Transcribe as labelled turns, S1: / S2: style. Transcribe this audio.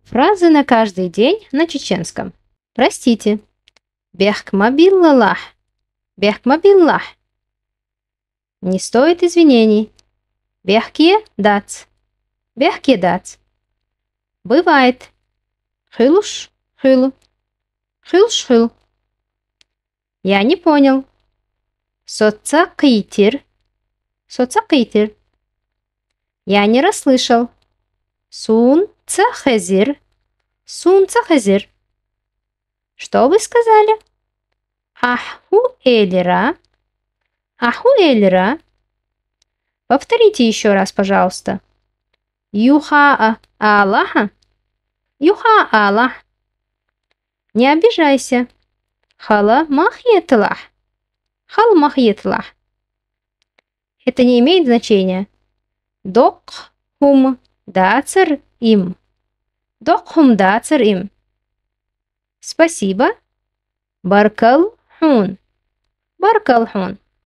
S1: Фразы на каждый день на чеченском. Простите. Бехкмабиллалах. Бехкмабиллах. Не стоит извинений. Бехкие дац. Бехкие дац. Бывает. Хылуш хылу. Хылш хыл. Я не понял. Соца китир. Соца китир. Я не расслышал. Сун цахазир. Сун цахазир. Что вы сказали? Аху элира. Аху элира. Повторите еще раз, пожалуйста. Юха Аллаха. Юха Аллах. Не обижайся. Хала махьетлах. Хал махьетлах. Это не имеет значения. Док хум дацер им. Док хум дацер им. Спасибо. Баркал хун. Баркал хун.